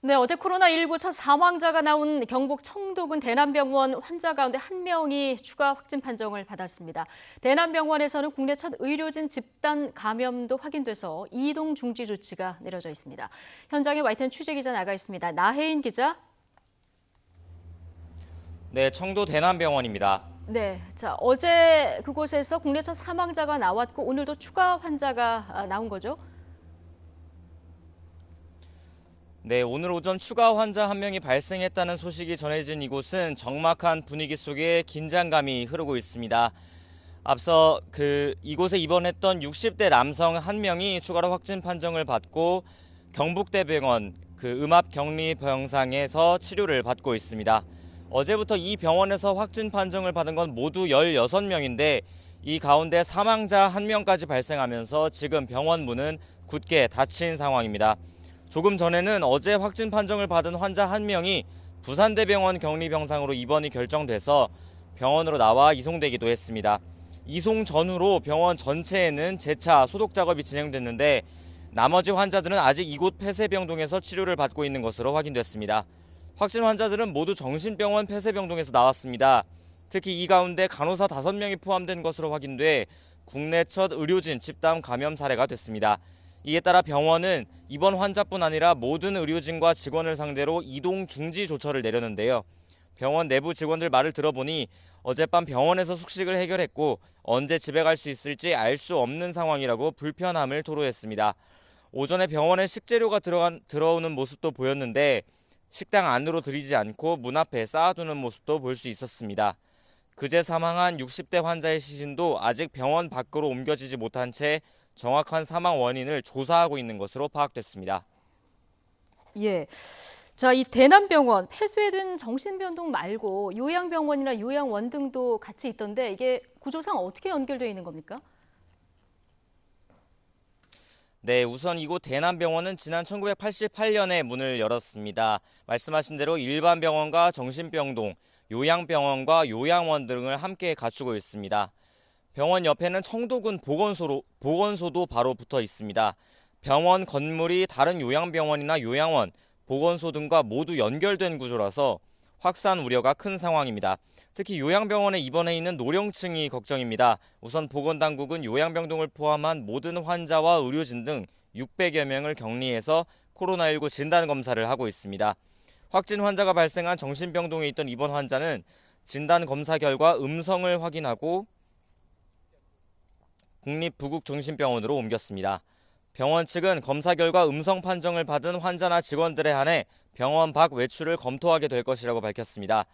네, 어제 코로나19 첫 사망자가 나온 경북 청도군 대남병원 환자 가운데 한 명이 추가 확진 판정을 받았습니다. 대남병원에서는 국내 첫 의료진 집단 감염도 확인돼서 이동 중지 조치가 내려져 있습니다. 현장에 YTN 취재기자 나가 있습니다. 나혜인 기자. 네, 청도 대남병원입니다. 네, 어제 그곳에서 국내 첫 사망자가 나왔고 오늘도 추가 환자가 나온 거죠? 네, 오늘 오전 추가 환자 한 명이 발생했다는 소식이 전해진 이곳은 적막한 분위기 속에 긴장감이 흐르고 있습니다. 앞서 이곳에 입원했던 60대 남성 한 명이 추가로 확진 판정을 받고 경북대병원 음압격리병상에서 치료를 받고 있습니다. 어제부터 이 병원에서 확진 판정을 받은 건 모두 16명인데 이 가운데 사망자 한 명까지 발생하면서 지금 병원 문은 굳게 닫힌 상황입니다. 조금 전에는 어제 확진 판정을 받은 환자 한 명이 부산대병원 격리병상으로 입원이 결정돼서 병원으로 나와 이송되기도 했습니다. 이송 전후로 병원 전체에는 재차 소독 작업이 진행됐는데 나머지 환자들은 아직 이곳 폐쇄병동에서 치료를 받고 있는 것으로 확인됐습니다. 확진 환자들은 모두 정신병원 폐쇄병동에서 나왔습니다. 특히 이 가운데 간호사 5명이 포함된 것으로 확인돼 국내 첫 의료진 집단 감염 사례가 됐습니다. 이에 따라 병원은 이번 환자뿐 아니라 모든 의료진과 직원을 상대로 이동 중지 조처를 내렸는데요. 병원 내부 직원들 말을 들어보니 어젯밤 병원에서 숙식을 해결했고 언제 집에 갈 수 있을지 알 수 없는 상황이라고 불편함을 토로했습니다. 오전에 병원에 식재료가 들어오는 모습도 보였는데 식당 안으로 들이지 않고 문 앞에 쌓아두는 모습도 볼 수 있었습니다. 그제 사망한 60대 환자의 시신도 아직 병원 밖으로 옮겨지지 못한 채 정확한 사망 원인을 조사하고 있는 것으로 파악됐습니다. 예. 이 대남병원 폐쇄된 정신병동 말고 요양병원이나 요양원 등도 같이 있던데 이게 구조상 어떻게 연결되어 있는 겁니까? 네, 우선 이곳 대남병원은 지난 1988년에 문을 열었습니다. 말씀하신 대로 일반 병원과 정신병동, 요양병원과 요양원 등을 함께 갖추고 있습니다. 병원 옆에는 청도군 보건소도 바로 붙어 있습니다. 병원 건물이 다른 요양병원이나 요양원, 보건소 등과 모두 연결된 구조라서 확산 우려가 큰 상황입니다. 특히 요양병원에 입원해 있는 노령층이 걱정입니다. 우선 보건당국은 요양병동을 포함한 모든 환자와 의료진 등 600여 명을 격리해서 코로나19 진단검사를 하고 있습니다. 확진 환자가 발생한 정신병동에 있던 입원 환자는 진단검사 결과 음성을 확인하고 국립부국정신병원으로 옮겼습니다. 병원 측은 검사 결과 음성 판정을 받은 환자나 직원들에 한해 병원 밖 외출을 검토하게 될 것이라고 밝혔습니다.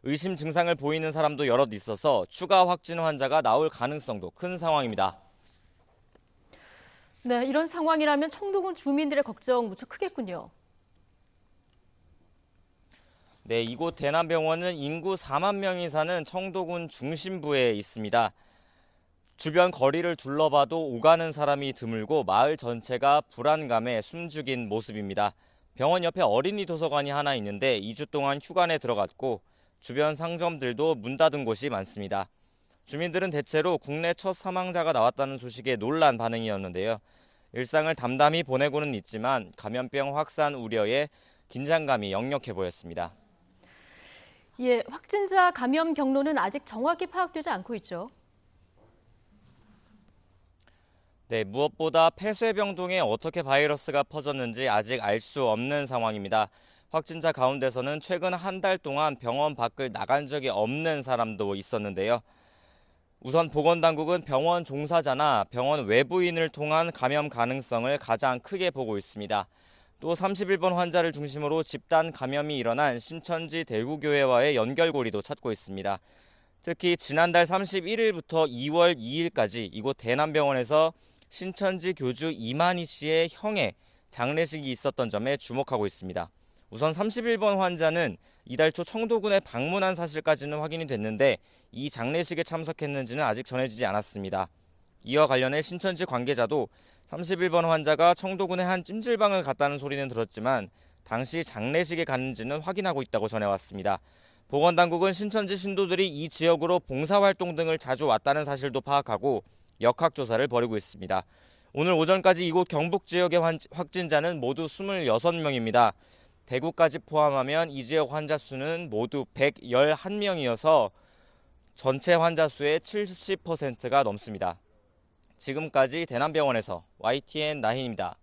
의심 증상을 보이는 사람도 여럿 있어서 추가 확진 환자가 나올 가능성도 큰 상황입니다. 네, 이런 상황이라면 청도군 주민들의 걱정 무척 크겠군요. 네, 이곳 대남병원은 인구 4만 명이 사는 청도군 중심부에 있습니다. 주변 거리를 둘러봐도 오가는 사람이 드물고 마을 전체가 불안감에 숨죽인 모습입니다. 병원 옆에 어린이 도서관이 하나 있는데 2주 동안 휴관에 들어갔고 주변 상점들도 문 닫은 곳이 많습니다. 주민들은 대체로 국내 첫 사망자가 나왔다는 소식에 놀란 반응이었는데요. 일상을 담담히 보내고는 있지만 감염병 확산 우려에 긴장감이 역력해 보였습니다. 예, 확진자 감염 경로는 아직 정확히 파악되지 않고 있죠. 네, 무엇보다 폐쇄병동에 어떻게 바이러스가 퍼졌는지 아직 알 수 없는 상황입니다. 확진자 가운데서는 최근 한 달 동안 병원 밖을 나간 적이 없는 사람도 있었는데요. 우선 보건당국은 병원 종사자나 병원 외부인을 통한 감염 가능성을 가장 크게 보고 있습니다. 또 31번 환자를 중심으로 집단 감염이 일어난 신천지 대구교회와의 연결고리도 찾고 있습니다. 특히 지난달 31일부터 2월 2일까지 이곳 대남병원에서 신천지 교주 이만희 씨의 형의 장례식이 있었던 점에 주목하고 있습니다. 우선 31번 환자는 이달 초 청도군에 방문한 사실까지는 확인이 됐는데 이 장례식에 참석했는지는 아직 전해지지 않았습니다. 이와 관련해 신천지 관계자도 31번 환자가 청도군의 한 찜질방을 갔다는 소리는 들었지만 당시 장례식에 갔는지는 확인하고 있다고 전해왔습니다. 보건당국은 신천지 신도들이 이 지역으로 봉사활동 등을 자주 왔다는 사실도 파악하고 역학조사를 벌이고 있습니다. 오늘 오전까지 이곳 경북 지역의 확진자는 모두 26명입니다. 대구까지 포함하면 이 지역 환자 수는 모두 111명이어서 전체 환자 수의 70%가 넘습니다. 지금까지 대남병원에서 YTN 나힌입니다.